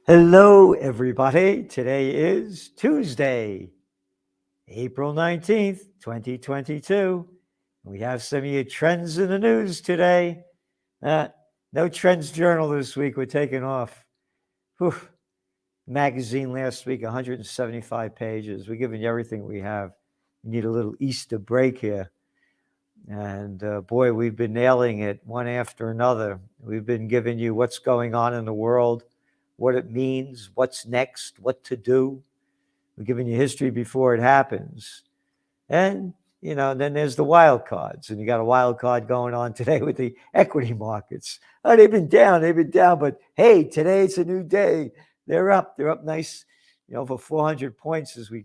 Hello, everybody. Today is Tuesday, April 19th, 2022. We have some of your trends in the news today. Uh, no trends journal this week. We're taking off. Whew. Magazine last week, 175 pages. We're giving you everything we have. We need a little Easter break here. And boy, we've been nailing it one after another. We've been giving you what's going on in the world, what it means, what's next, what to do. We're giving you history before it happens. And, then there's the wild cards. And you got a wild card going on today with the equity markets. Oh, they've been down. But hey, today it's a new day. They're up. They're up nice, for 400 points as we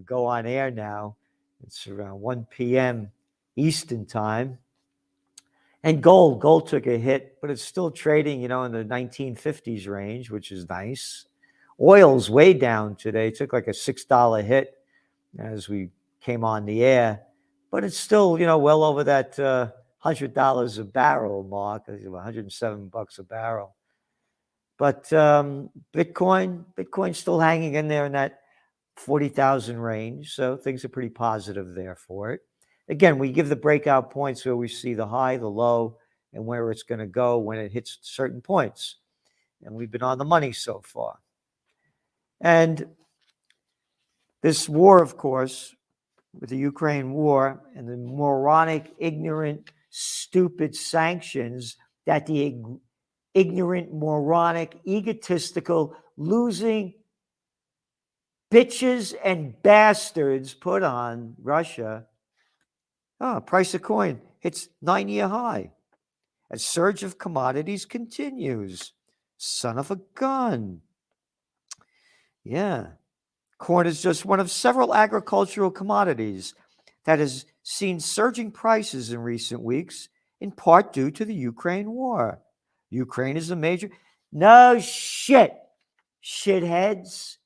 go on air now. It's around 1 p.m. Eastern time. And gold took a hit, but it's still trading, in the 1950s range, which is nice. Oil's way down today. It took like a $6 hit as we came on the air, but it's still, well over that $100 a barrel mark, $107 a barrel. But Bitcoin's still hanging in there in that 40,000 range, so things are pretty positive there for it. Again, we give the breakout points where we see the high, the low, and where it's going to go when it hits certain points. And we've been on the money so far. And this war, of course, with the Ukraine war and the moronic, ignorant, stupid sanctions that the ignorant, moronic, egotistical, losing bitches and bastards put on Russia. Price of coin hits 9-year high. A surge of commodities continues. Son of a gun. Yeah. Corn is just one of several agricultural commodities that has seen surging prices in recent weeks, in part due to the Ukraine war. Ukraine is a major... No shit, shitheads.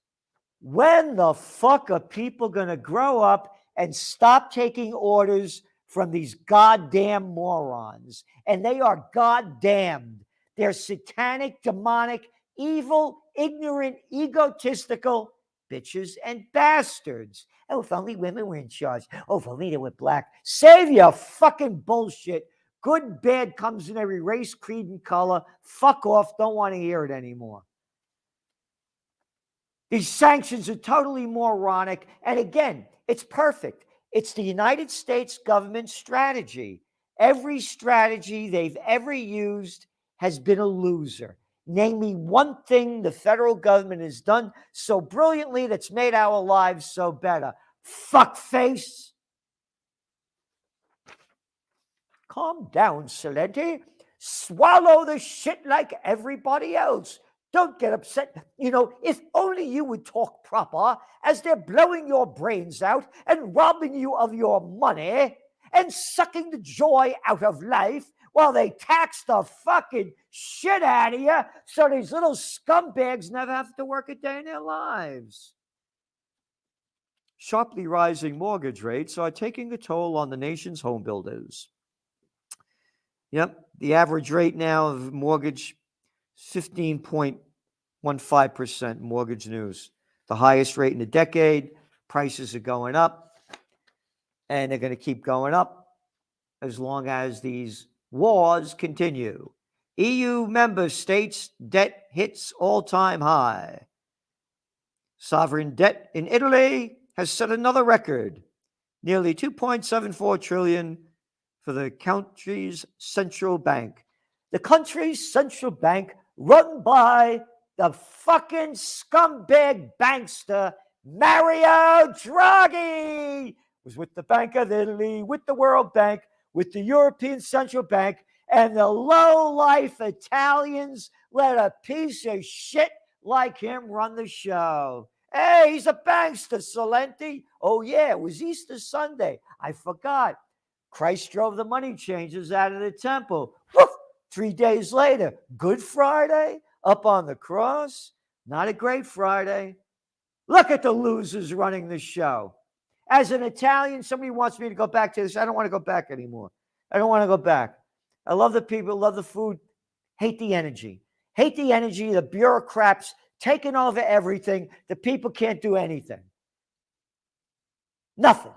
When the fuck are people going to grow up and stop taking orders from these goddamn morons? And they are goddamned. They're satanic, demonic, evil, ignorant, egotistical bitches and bastards. Oh, if only women were in charge. Oh, if only they were black. Save your fucking bullshit. Good and bad comes in every race, creed, and color. Fuck off. Don't want to hear it anymore. These sanctions are totally moronic. And again, it's perfect. It's the United States government strategy. Every strategy they've ever used has been a loser. Name me one thing the federal government has done so brilliantly that's made our lives so better. Fuckface. Calm down, Celente. Swallow the shit like everybody else. Don't get upset. If only you would talk proper as they're blowing your brains out and robbing you of your money and sucking the joy out of life while they tax the fucking shit out of you so these little scumbags never have to work a day in their lives. Sharply rising mortgage rates are taking a toll on the nation's home builders. Yep, the average rate now of mortgage, 15.15% mortgage news. The highest rate in a decade. Prices are going up, and they're going to keep going up as long as these wars continue. EU member states' debt hits all-time high. Sovereign debt in Italy has set another record, nearly $2.74 trillion for the country's central bank. The country's central bank run by the fucking scumbag bankster Mario Draghi was with the Bank of Italy, with the World Bank, with the European Central Bank, and the low-life Italians let a piece of shit like him run the show. Hey, he's a bankster, Celente. Oh, yeah, it was Easter Sunday. I forgot. Christ drove the money changers out of the temple. Woof! 3 days later, Good Friday, up on the cross. Not a great Friday. Look at the losers running the show. As an Italian, somebody wants me to go back to this. I don't want to go back anymore. I don't want to go back. I love the people, love the food, hate the energy. hate the energy, the bureaucrats taking over everything. The people can't do anything. Nothing.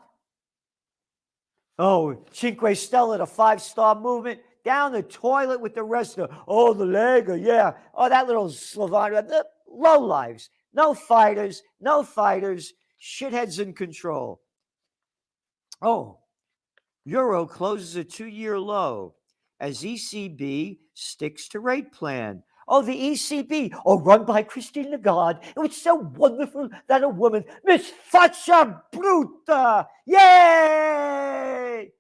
Oh, Cinque Stelle, the 5-star movement, down the toilet with the rest of, oh, the Lega, yeah. Oh, that little Slovakia, low lives. No fighters, shitheads in control. Oh, Euro closes a 2-year low as ECB sticks to rate plan. Oh, the ECB, run by Christine Lagarde. It was so wonderful that a woman, Miss Faccia Bruta, yay!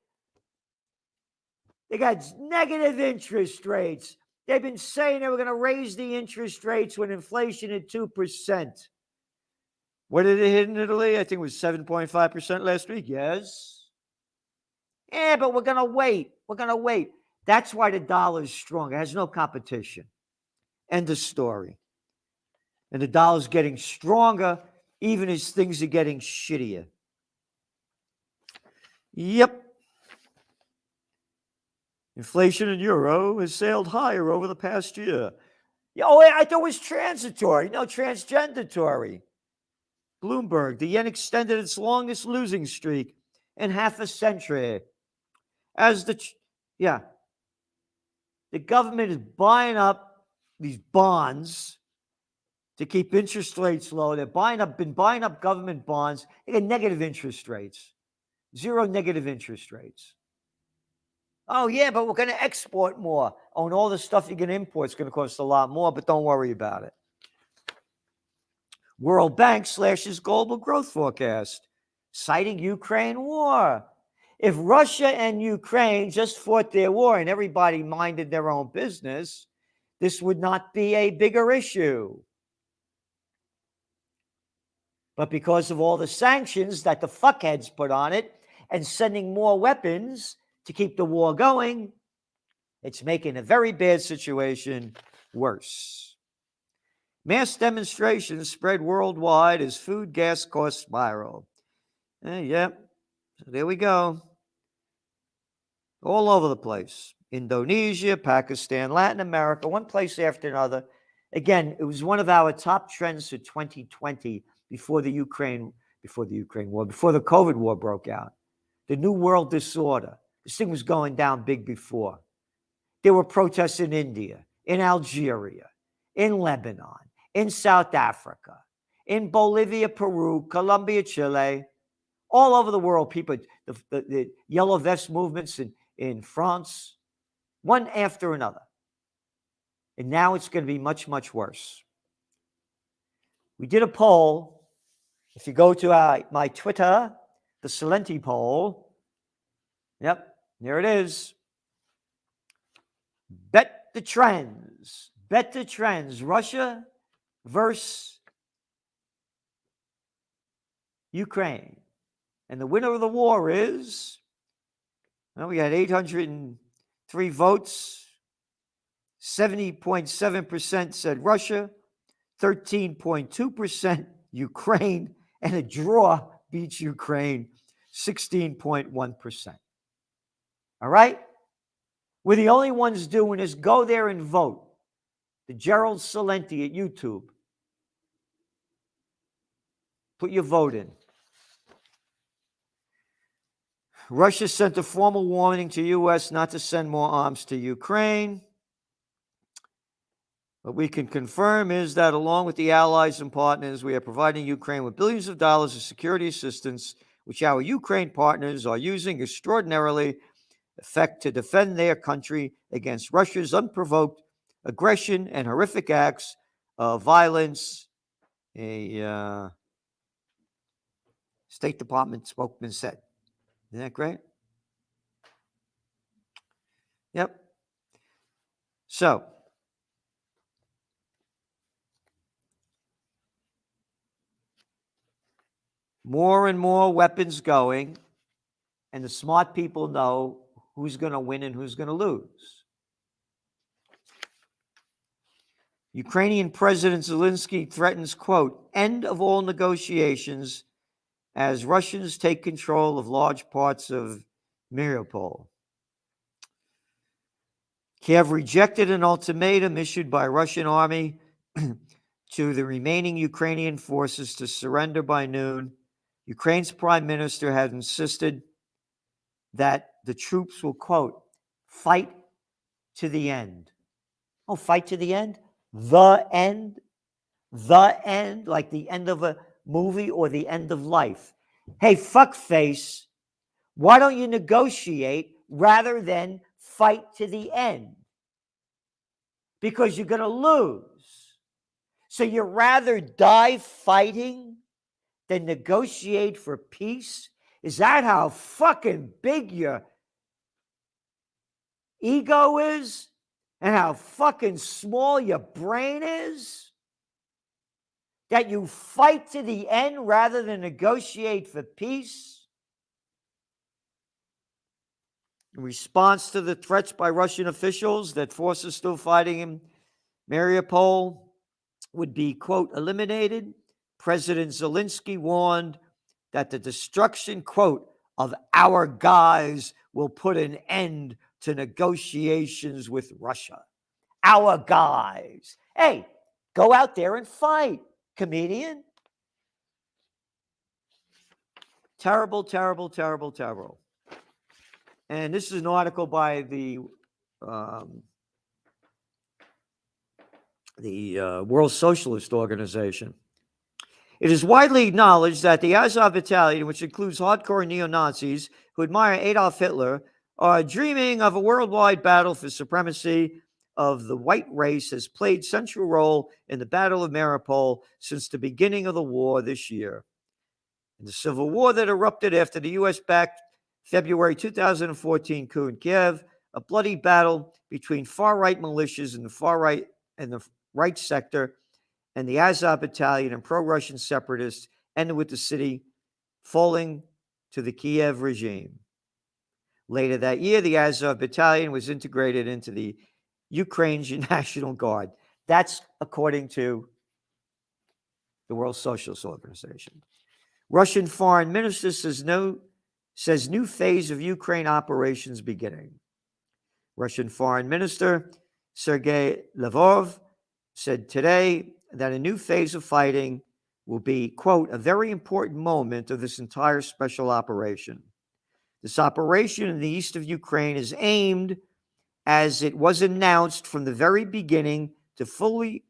They got negative interest rates. They've been saying they were going to raise the interest rates when inflation at 2%. What did it hit in Italy? I think it was 7.5% last week. Yes. Yeah, but we're going to wait. We're going to wait. That's why the dollar is strong. It has no competition. End of story. And the dollar's getting stronger even as things are getting shittier. Yep. Inflation in euro has sailed higher over the past year. Oh, I thought it was transitory. No, transgendatory. Bloomberg, the yen extended its longest losing streak in half a century. As the government is buying up these bonds to keep interest rates low. They've been buying up government bonds. They get negative interest rates. 0 negative interest rates. Oh, yeah, but we're going to export more. Oh, and all the stuff you can import is going to cost a lot more, but don't worry about it. World Bank slashes global growth forecast, citing Ukraine war. If Russia and Ukraine just fought their war and everybody minded their own business, this would not be a bigger issue. But because of all the sanctions that the fuckheads put on it and sending more weapons to keep the war going, it's making a very bad situation worse. Mass demonstrations spread worldwide as food gas costs spiral. Yep, so there we go. All over the place. Indonesia, Pakistan, Latin America, one place after another. Again, it was one of our top trends for 2020 before the COVID war broke out. The New World Disorder. This thing was going down big before. There were protests in India, in Algeria, in Lebanon, in South Africa, in Bolivia, Peru, Colombia, Chile, all over the world. People, the yellow vest movements in France, one after another. And now it's going to be much, much worse. We did a poll. If you go to my Twitter, the Salenti poll, yep, there it is. Bet the trends. Russia versus Ukraine. And the winner of the war is, well, we had 803 votes. 70.7% said Russia, 13.2% Ukraine, and a draw beats Ukraine, 16.1%. All right? We're the only ones doing this. Go there and vote. The Gerald Salenti at YouTube. Put your vote in. Russia sent a formal warning to U.S. not to send more arms to Ukraine. What we can confirm is that along with the allies and partners, we are providing Ukraine with billions of dollars of security assistance, which our Ukraine partners are using extraordinarily effect to defend their country against Russia's unprovoked aggression and horrific acts of violence, a State Department spokesman said. Isn't that great? Yep. So, more and more weapons going, and the smart people know who's going to win and who's going to lose. Ukrainian President Zelensky threatens, quote, end of all negotiations as Russians take control of large parts of Mariupol. Kiev rejected an ultimatum issued by Russian army to the remaining Ukrainian forces to surrender by noon. Ukraine's prime minister has insisted that the troops will, quote, fight to the end. Oh, fight to the end? The end? The end? Like the end of a movie or the end of life? Hey, fuckface, why don't you negotiate rather than fight to the end? Because you're going to lose. So you'd rather die fighting than negotiate for peace? Is that how fucking big your ego is? And how fucking small your brain is? That you fight to the end rather than negotiate for peace? In response to the threats by Russian officials that forces still fighting in Mariupol would be, quote, eliminated, President Zelensky warned that the destruction, quote, of our guys will put an end to negotiations with Russia. Our guys. Hey, go out there and fight, comedian. Terrible, terrible, terrible, terrible. And this is an article by the World Socialist Organization. It is widely acknowledged that the Azov Battalion, which includes hardcore neo-Nazis who admire Adolf Hitler, are dreaming of a worldwide battle for supremacy of the white race, has played central role in the Battle of Mariupol since the beginning of the war this year. In the civil war that erupted after the U.S.-backed February 2014 coup in Kiev, a bloody battle between far-right militias in the far-right and the right sector and the Azov Battalion and pro-Russian separatists ended with the city falling to the Kiev regime. Later that year, the Azov Battalion was integrated into the Ukraine's National Guard. That's according to the World Socialist Organization. Russian foreign minister says new phase of Ukraine operations beginning. Russian foreign minister Sergei Lavrov said today that a new phase of fighting will be, quote, a very important moment of this entire special operation. This operation in the east of Ukraine is aimed, as it was announced from the very beginning, to fully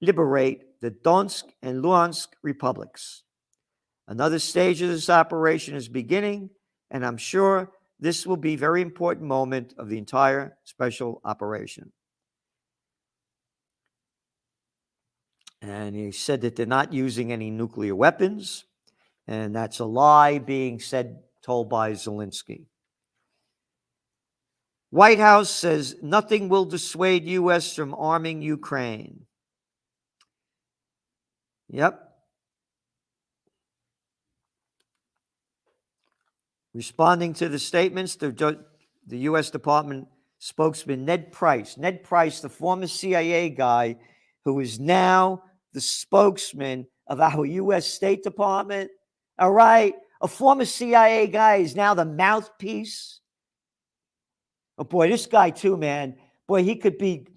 liberate the Donetsk and Luhansk republics. Another stage of this operation is beginning, and I'm sure this will be a very important moment of the entire special operation. And he said that they're not using any nuclear weapons, and that's a lie being told by Zelensky. White House says nothing will dissuade U.S. from arming Ukraine. Yep. Responding to the statements, the U.S. Department spokesman Ned Price, the former CIA guy who is now the spokesman of our U.S. State Department, all right? A former CIA guy is now the mouthpiece. Oh, boy, this guy too, man. Boy, he could be,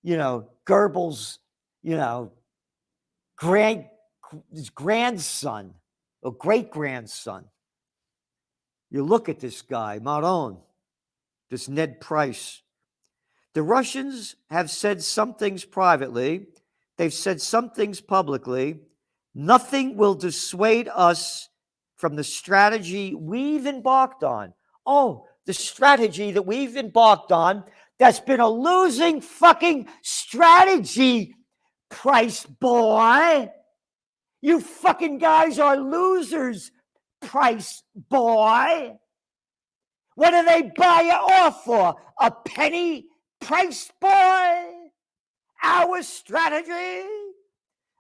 Goebbels', grandson or great-grandson. You look at this guy, Maron, this Ned Price. The Russians have said some things privately. They've said some things publicly. Nothing will dissuade us from the strategy we've embarked on. Oh, the strategy that we've embarked on that's been a losing fucking strategy, Price boy. You fucking guys are losers, Price boy. What do they buy you off for? A penny, Price boy? Our strategy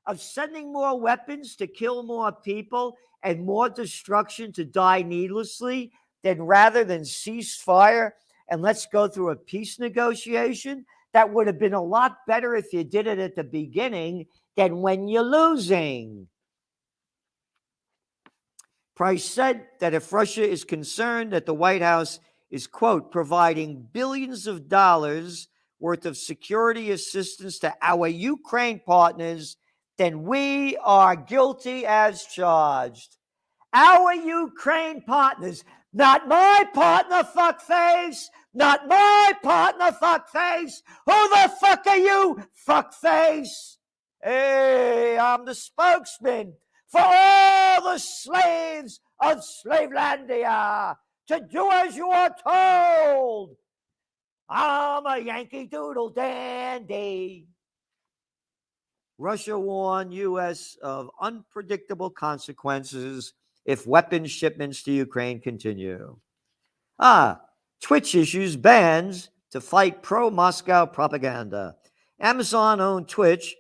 of sending more weapons to kill more people and more destruction to die needlessly rather than cease fire and let's go through a peace negotiation? That would have been a lot better if you did it at the beginning than when you're losing. Price said that if Russia is concerned that the White House is, quote, providing billions of dollars worth of security assistance to our Ukraine partners, then we are guilty as charged. Our Ukraine partners, not my partner, fuckface. Not my partner, fuckface. Who the fuck are you, fuckface? Hey, I'm the spokesman for all the slaves of Slavelandia to do as you are told. I'm a Yankee Doodle dandy. Russia warned U.S. of unpredictable consequences if weapons shipments to Ukraine continue. Twitch issues bans to fight pro-Moscow propaganda. Amazon-owned Twitch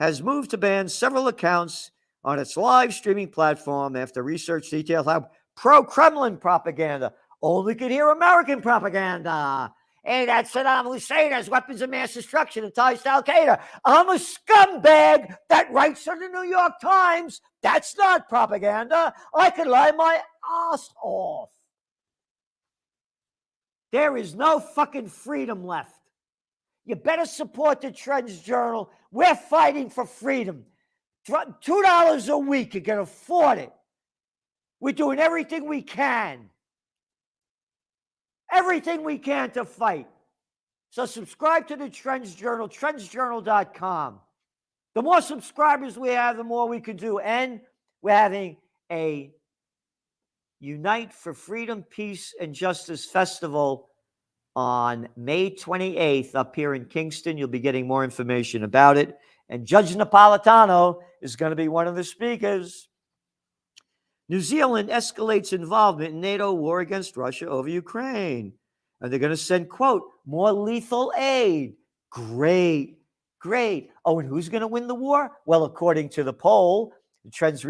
has moved to ban several accounts on its live streaming platform after research detailed how pro-Kremlin propaganda only could hear American propaganda. Hey, that Saddam Hussein has weapons of mass destruction and ties to Al-Qaeda. I'm a scumbag that writes for the New York Times. That's not propaganda. I could lie my ass off. There is no fucking freedom left. You better support the Trends Journal. We're fighting for freedom. $2 a week, you can afford it. We're doing everything we can. Everything we can to fight. So subscribe to the Trends Journal, trendsjournal.com. The more subscribers we have, the more we can do. And we're having a Unite for Freedom, Peace, and Justice Festival on May 28th up here in Kingston. You'll be getting more information about it. And Judge Napolitano is going to be one of the speakers. New Zealand escalates involvement in NATO war against Russia over Ukraine. And they're going to send, quote, more lethal aid. Great, great. Oh, and who's going to win the war? Well, according to the poll, the Trends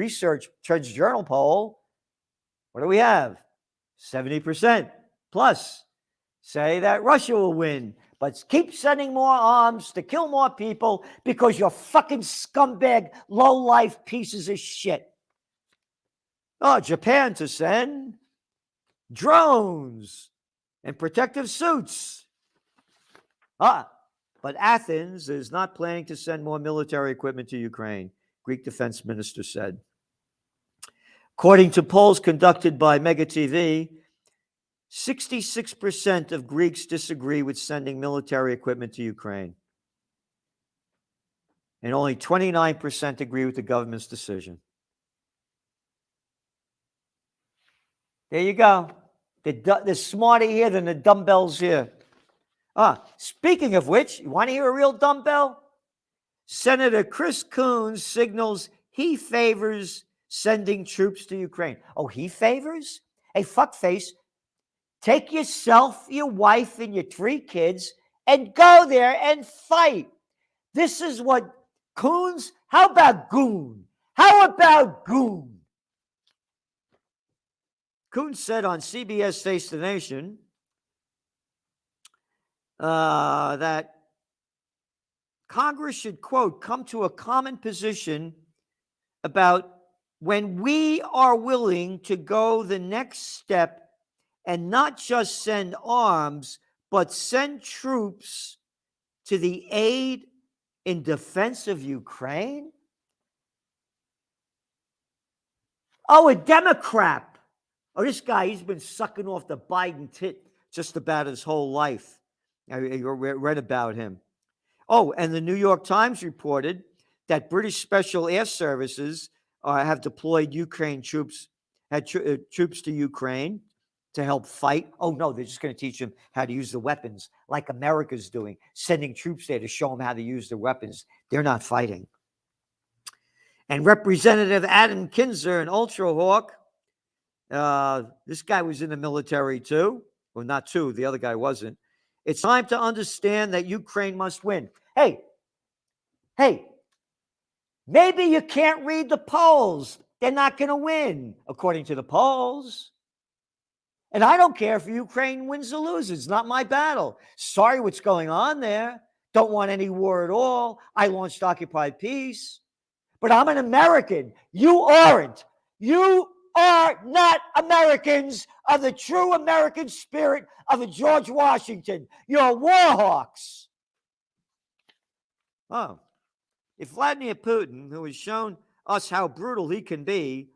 Journal poll, what do we have? 70% plus say that Russia will win. But keep sending more arms to kill more people because you're fucking scumbag, low-life pieces of shit. Oh, Japan to send drones and protective suits. But Athens is not planning to send more military equipment to Ukraine, Greek defense minister said. According to polls conducted by Mega TV, 66% of Greeks disagree with sending military equipment to Ukraine. And only 29% agree with the government's decision. There you go. They're smarter here than the dumbbells here. Speaking of which, you want to hear a real dumbbell? Senator Chris Coons signals he favors sending troops to Ukraine. Oh, he favors? Hey, fuckface, take yourself, your wife, and your 3 kids and go there and fight. This is what Coons, how about goon? How about goon? Coons said on CBS Face the Nation that Congress should, quote, come to a common position about when we are willing to go the next step and not just send arms, but send troops to the aid in defense of Ukraine? Oh, a Democrat. Oh, this guy, he's been sucking off the Biden tit just about his whole life. I read about him. Oh, and the New York Times reported that British Special Air Services have deployed Ukraine troops, troops to Ukraine to help fight. Oh, no, they're just going to teach them how to use the weapons like America's doing, sending troops there to show them how to use the weapons. They're not fighting. And Representative Adam Kinzer, an ultra hawk, this guy was in the military too. Well, not too. The other guy wasn't. It's time to understand that Ukraine must win. Hey, maybe you can't read the polls. They're not going to win, according to the polls. And I don't care if Ukraine wins or loses. It's not my battle. Sorry what's going on there. Don't want any war at all. I launched Occupy Peace. But I'm an American. You aren't. You are not Americans of the true American spirit of a George Washington. You're war hawks. Oh, if Vladimir Putin, who has shown us how brutal he can be,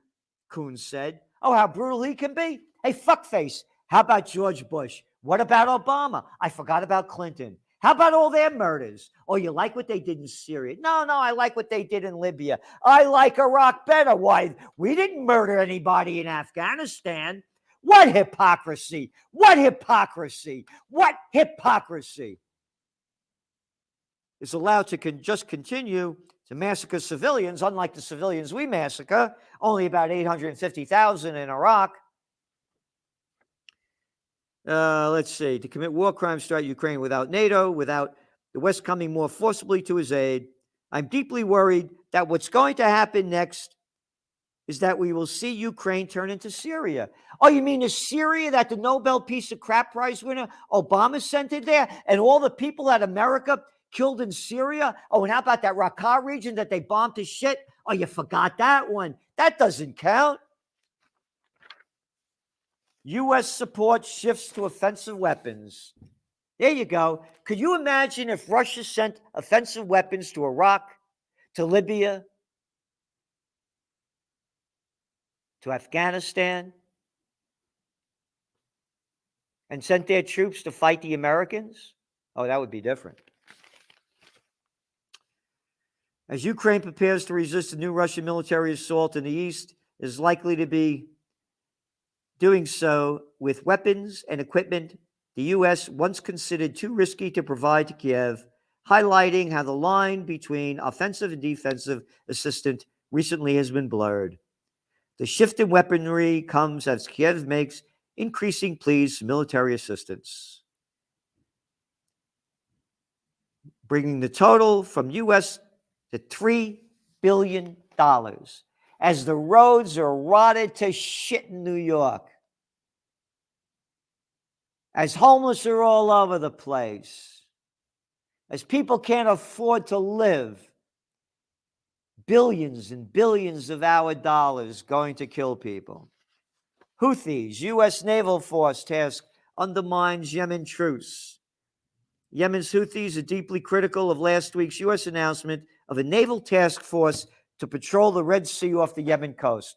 Coons said, oh, how brutal he can be? Hey, fuckface, how about George Bush? What about Obama? I forgot about Clinton. How about all their murders? Oh, you like what they did in Syria? No, I like what they did in Libya. I like Iraq better. Why? We didn't murder anybody in Afghanistan. What hypocrisy? What hypocrisy? What hypocrisy? Is allowed to just continue to massacre civilians, unlike the civilians we massacre, only about 850,000 in Iraq. Let's see, to commit war crimes throughout Ukraine without NATO, without the West coming more forcibly to his aid. I'm deeply worried that what's going to happen next is that we will see Ukraine turn into Syria. Oh, you mean the Syria that the Nobel Peace of Crap Prize winner Obama sent in there, and all the people that America killed in Syria? Oh, and how about that Raqqa region that they bombed to shit? Oh, you forgot that one. That doesn't count. U.S. support shifts to offensive weapons. There you go. Could you imagine if Russia sent offensive weapons to Iraq, to Libya, to Afghanistan, and sent their troops to fight the Americans? Oh, that would be different. As Ukraine prepares to resist a new Russian military assault in the east, it is likely to be doing so with weapons and equipment the U.S. once considered too risky to provide to Kiev, highlighting how the line between offensive and defensive assistance recently has been blurred. The shift in weaponry comes as Kiev makes increasing pleas for military assistance, bringing the total from U.S. to $3 billion as the roads are rotted to shit in New York, as homeless are all over the place, as people can't afford to live, billions and billions of our dollars going to kill people. Houthis, U.S. Naval Force task undermines Yemen truce. Yemen's Houthis are deeply critical of last week's U.S. announcement of a naval task force to patrol the Red Sea off the Yemen coast.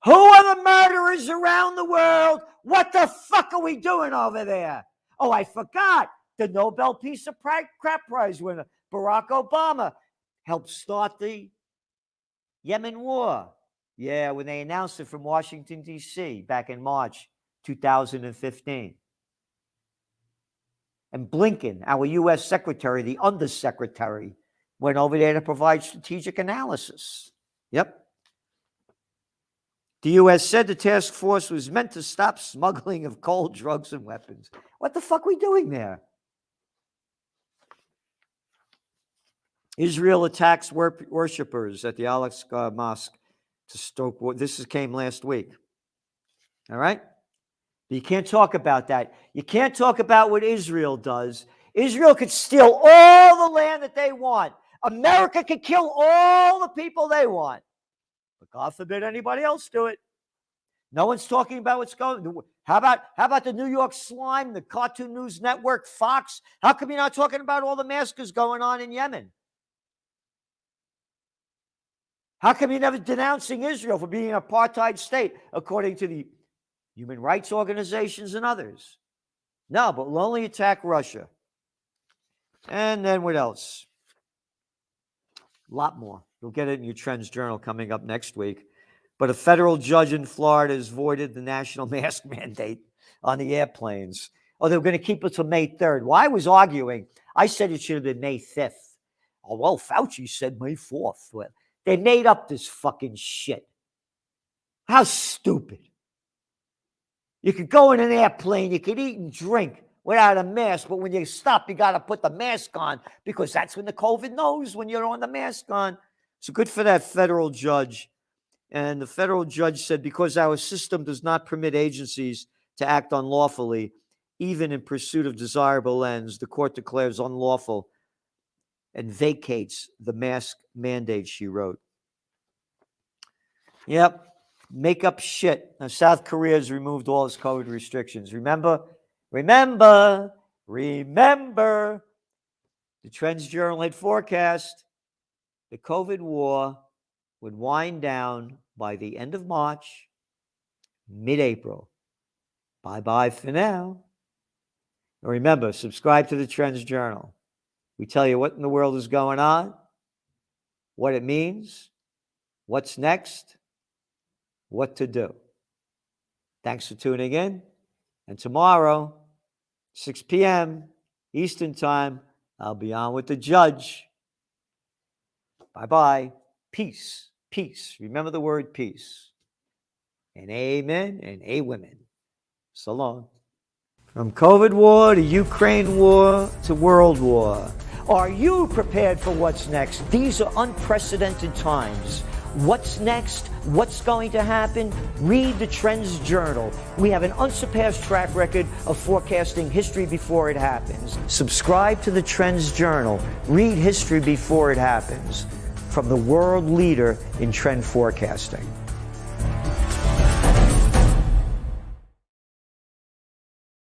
Who are the murderers around the world? What the fuck are we doing over there? Oh, I forgot. The Nobel Peace of Crap Prize winner, Barack Obama, helped start the Yemen war. Yeah, when they announced it from Washington, D.C. back in March 2015. And Blinken, our U.S. secretary, the undersecretary, went over there to provide strategic analysis. Yep. The U.S. said the task force was meant to stop smuggling of coal, drugs, and weapons. What the fuck are we doing there? Israel attacks worshippers at the Al-Aqsa Mosque to stoke war. This came last week. All right? But you can't talk about that. You can't talk about what Israel does. Israel could steal all the land that they want. America could kill all the people they want. But God forbid anybody else do it. No one's talking about what's going on. How about the New York Slime, the Cartoon News Network, Fox? How come you're not talking about all the massacres going on in Yemen? How come you're never denouncing Israel for being an apartheid state, according to the human rights organizations and others? No, but we'll only attack Russia. And then what else? A lot more. You'll get it in your Trends Journal coming up next week. But a federal judge in Florida has voided the national mask mandate on the airplanes. Oh, they were going to keep it till May 3rd. Well, I was arguing. I said it should have been May 5th. Oh, well, Fauci said May 4th. Well, they made up this fucking shit. How stupid. You could go in an airplane, you could eat and drink without a mask, but when you stop, you got to put the mask on because that's when the COVID knows when you're on the mask on. So good for that federal judge. And the federal judge said, because our system does not permit agencies to act unlawfully, even in pursuit of desirable ends, the court declares unlawful and vacates the mask mandate, she wrote. Yep. make up shit. Now, South Korea has removed all its COVID restrictions. Remember, the Trends Journal had forecast the COVID war would wind down by the end of March, mid-April. Bye-bye for now. And remember, subscribe to the Trends Journal. We tell you what in the world is going on, what it means, what's next, what to do. Thanks for tuning in. And tomorrow, 6 p.m. Eastern Time, I'll be on with the judge. Bye-bye. Peace. Peace. Remember the word peace. And amen and a women. So long. From COVID war to Ukraine war to world war. Are you prepared for what's next? These are unprecedented times. What's next? What's going to happen? Read the Trends Journal. We have an unsurpassed track record of forecasting history before it happens. Subscribe to the Trends Journal. Read history before it happens. From the world leader in trend forecasting.